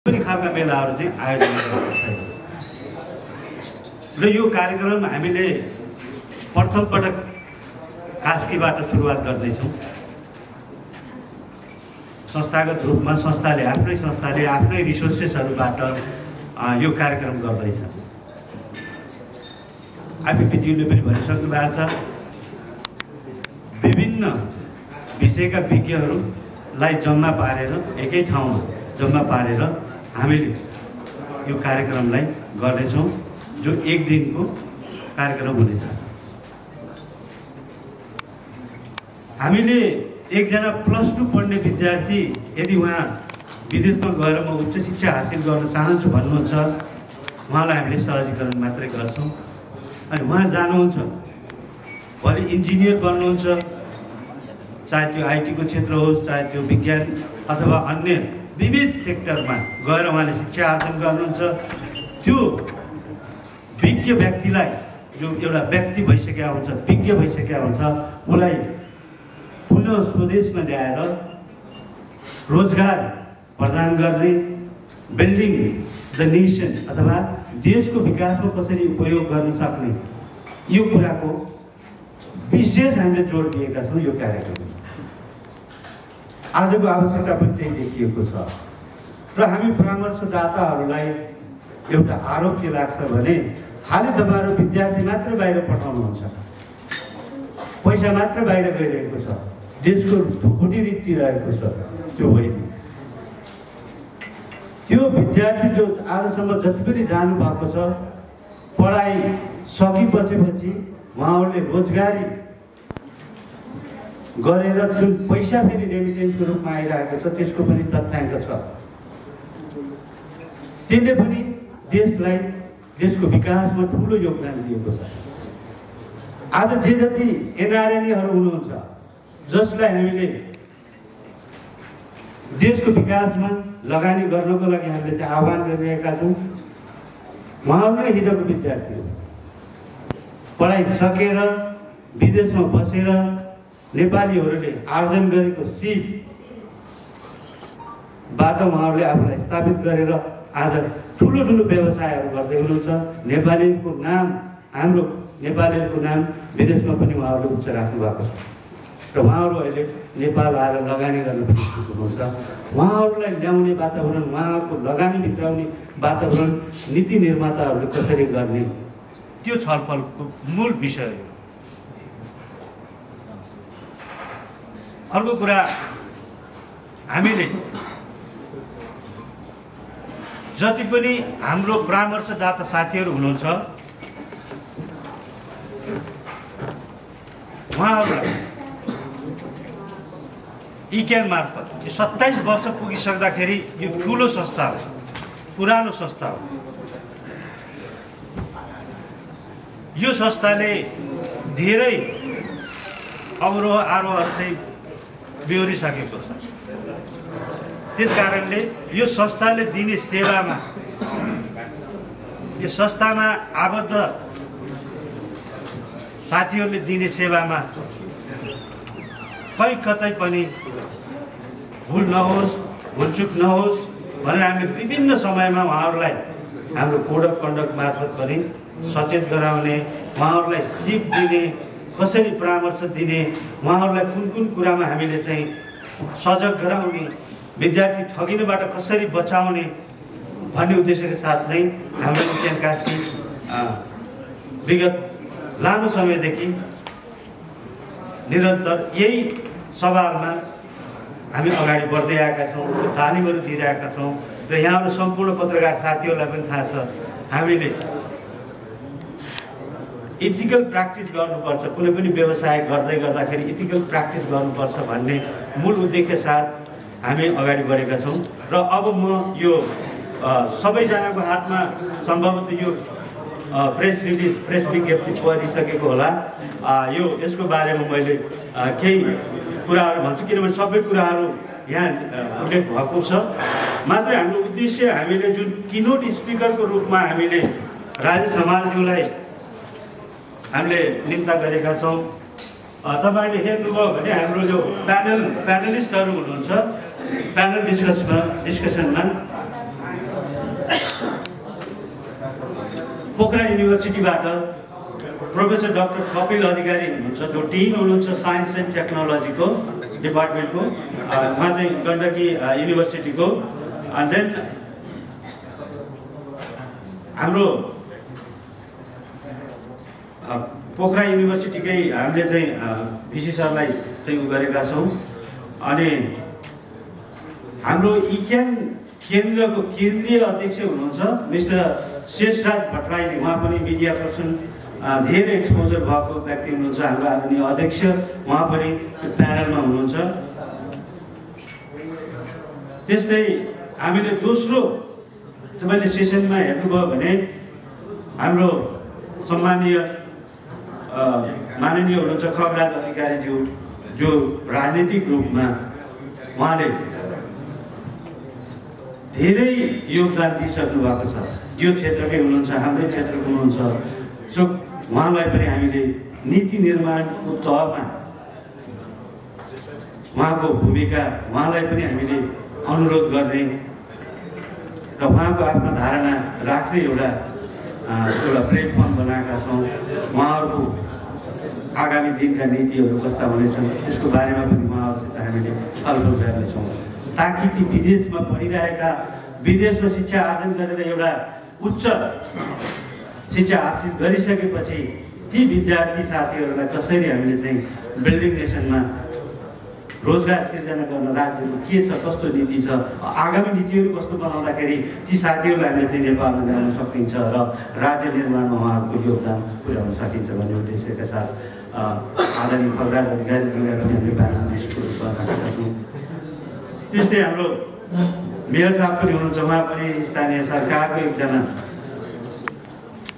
पनि खालका मेलाहरू चाहिँ आयोजना गर्छौँ र यो कार्यक्रम हामीले प्रथम पटक कास्कीबाट सुरुवात गर्दैछौँ। संस्थागत रूपमा संस्थाले आफ्नै रिसोर्सेसहरूबाट यो कार्यक्रम गर्दैछ। आइपिपीज्यूले पनि भनिसक्नु भएको छ, विभिन्न विषयका विज्ञहरूलाई जम्मा पारेर एकै ठाउँमा जम्मा पारेर हामीले यो कार्यक्रमलाई गर्नेछौँ, जो एक दिनको कार्यक्रम हुनेछ। हामीले एकजना +2 पढ्ने विद्यार्थी यदि उहाँ विदेशमा गएर म उच्च शिक्षा हासिल गर्न चाहन्छु भन्नुहुन्छ, उहाँलाई हामीले सहजीकरण मात्रै गर्छौँ। अनि उहाँ जानुहुन्छ, भोलि इन्जिनियर बन्नुहुन्छ, चाहे त्यो आइटीको क्षेत्र होस्, चाहे त्यो विज्ञान अथवा अन्य विविध सेक्टरमा गएर उहाँले शिक्षा आर्जन गर्नुहुन्छ। त्यो विज्ञ व्यक्तिलाई, जो एउटा व्यक्ति भइसकेका हुन्छ, विज्ञ भइसकेका हुन्छ, उसलाई पुनः स्वदेशमा ल्याएर रोजगार प्रदान गर्ने, बिल्डिङ द नेसन अथवा देशको विकासमा कसरी उपयोग गर्न सक्ने, यो कुराको विशेष हामीले जोड दिएका छौँ। यो कार्यक्रम आजको आवश्यकता पनि त्यही देखिएको छ र हामी परामर्शदाताहरूलाई एउटा आरोप के लाग्छ भने खाली तपाईँहरू विद्यार्थी मात्र बाहिर पठाउनुहुन्छ, पैसा मात्र बाहिर गइरहेको छ, देशको ढुकुटी रीति रहेको छ। त्यो होइन। त्यो विद्यार्थी जो आजसम्म जति पनि जानुभएको छ, पढाइ सकिपछि उहाँहरूले रोजगारी गरेर जुन पैसा फेरि रेमिटेन्सको रूपमा आइरहेको छ, त्यसको पनि तथ्याङ्क छ। त्यसले पनि देशलाई, देशको विकासमा ठुलो योगदान दिएको छ। आज जे जति एनआरएनईहरू हुनुहुन्छ, जसलाई हामीले देशको विकासमा लगानी गर्नको लागि हामीले चाहिँ आह्वान गरिरहेका छौँ, उहाँहरू नै हिजोको विद्यार्थी हो। पढाइ सकेर विदेशमा बसेर नेपालीहरूले आर्जन गरेको सिपबाट उहाँहरूले आफूलाई स्थापित गरेर आज ठुलो ठुलो व्यवसायहरू गर्दै हुनुहुन्छ। नेपालीहरूको नाम, हाम्रो नेपालीहरूको नाम विदेशमा पनि उहाँहरूले उच्च राख्नु भएको छ र उहाँहरू अहिले नेपाल आएर लगानी गर्न प्रस्तुत हुनुहुन्छ। उहाँहरूलाई ल्याउने वातावरण, उहाँहरूको लगानी भित्राउने वातावरण नीति निर्माताहरूले कसरी गर्ने, त्यो छलफलको मूल विषय हो। अर्को कुरा, हामीले जति पनि हाम्रो परामर्शदाता साथीहरू हुनुहुन्छ, उहाँहरूलाई इक्यान मार्फत 27 वर्ष पुगिसक्दाखेरि यो ठुलो संस्था हो, पुरानो संस्था हो। यो संस्थाले धेरै अवरोह आरोहहरू चाहिँ बेहोरिसकेको छ। त्यस कारणले यो संस्थाले दिने सेवामा, यो संस्थामा आबद्ध साथीहरूले दिने सेवामा कतै पनि भुल नहोस्, भुलचुक नहोस् भनेर हामीले विभिन्न समयमा उहाँहरूलाई हाम्रो कोड अफ कन्डक्ट मार्फत पनि सचेत गराउने, उहाँहरूलाई सिप दिने, कसरी परामर्श दिने, उहाँहरूलाई कुन कुन कुरामा हामीले चाहिँ सजग गराउने, विद्यार्थी ठगिनबाट कसरी बचाउने भन्ने उद्देश्यका साथ नै हाम्रो इक्यान कास्की विगत लामो समयदेखि निरन्तर यही सवालमा हामी अगाडि बढ्दै आएका छौँ, तालिमहरू दिइरहेका छौँ। र यहाँहरू सम्पूर्ण पत्रकार साथीहरूलाई पनि थाहा छ, हामीले इथिकल प्र्याक्टिस गर्नुपर्छ, कुनै पनि व्यवसाय गर्दै गर्दाखेरि इथिकल प्र्याक्टिस गर्नुपर्छ भन्ने मूल उद्देश्यका साथ हामी अगाडि बढेका छौँ। र अब म यो सबैजनाको हातमा सम्भवतः यो प्रेस रिलिज, प्रेस विज्ञप्ति पढिसकेको होला। यसको बारेमा मैले केही कुराहरू भन्छु, किनभने सबै कुराहरू यहाँ उल्लेख भएको छ। मात्रै हाम्रो उद्देश्य, हामीले जुन किनोट स्पिकरको रूपमा हामीले राजेश हमालज्यूलाई हामीले निम्ता गरेका छौँ। तपाईँले हेर्नुभयो भने हाम्रो जो प्यानलिस्टहरू हुनुहुन्छ, प्यानल डिस्कसनमा पोखरा युनिभर्सिटीबाट प्रोफेसर डाक्टर कपिल अधिकारी हुनुहुन्छ, जो डिन हुनुहुन्छ साइन्स एन्ड टेक्नोलोजीको डिपार्टमेन्टको, उहाँ चाहिँ गण्डकी युनिभर्सिटीको। देन हाम्रो पोखरा युनिभर्सिटीकै हामीले चाहिँ भिसी सरलाई चाहिँ उ गरेका छौँ। अनि हाम्रो इक्यान केन्द्रको केन्द्रीय अध्यक्ष हुनुहुन्छ मिस्टर शेषराज भट्टराईले, उहाँ पनि मिडिया पर्सन धेरै एक्सपोजर भएको व्यक्ति हुनुहुन्छ। हाम्रो आदरणीय अध्यक्ष उहाँ पनि त्यो प्यानलमा हुनुहुन्छ। त्यस्तै हामीले दोस्रो तपाईँले सेसनमा हेर्नुभयो भने हाम्रो सम्मानीय माननीय हुनुहुन्छ खगराज अधिकारीज्यू, जो राजनीतिक रूपमा उहाँले धेरै योगदान दिइसक्नु भएको छ, यो क्षेत्रकै हुनुहुन्छ, हाम्रै क्षेत्रको हुनुहुन्छ। सो उहाँलाई पनि हामीले नीति निर्माणको तहमा उहाँको भूमिका, उहाँलाई पनि हामीले अनुरोध गर्ने र उहाँको आफ्नो धारणा राख्ने एउटा प्लेटफर्म बनाएका छौँ। उहाँहरूको आगामी दिनका नीतिहरू कस्ता हुनेछन् त्यसको बारेमा पनि उहाँहरूसित हामीले छलफल गर्नेछौँ, ताकि ती विदेशमा पढिरहेका, विदेशमा शिक्षा आर्जन गरेर एउटा उच्च शिक्षा हासिल गरिसकेपछि ती विद्यार्थी साथीहरूलाई कसरी हामीले चाहिँ बिल्डिङ नेसनमा रोजगार सिर्जना गर्न राज्यमा के छ, कस्तो नीति छ, आगामी नीतिहरू कस्तो बनाउँदाखेरि ती साथीहरूलाई हामीले चाहिँ नेपालमा ल्याउन सकिन्छ र राज्य निर्माणमा उहाँहरूको योगदान पुर्याउन सकिन्छ भन्ने उद्देश्यका साथ आदरणीय खगराज अधिकारीज्यूलाई पनि हामीले प्यानलिस्टको रूपमा राखेका छौँ। त्यस्तै हाम्रो मेयर साहब पनि हुनुहुन्छ, उहाँ पनि स्थानीय सरकारको एकजना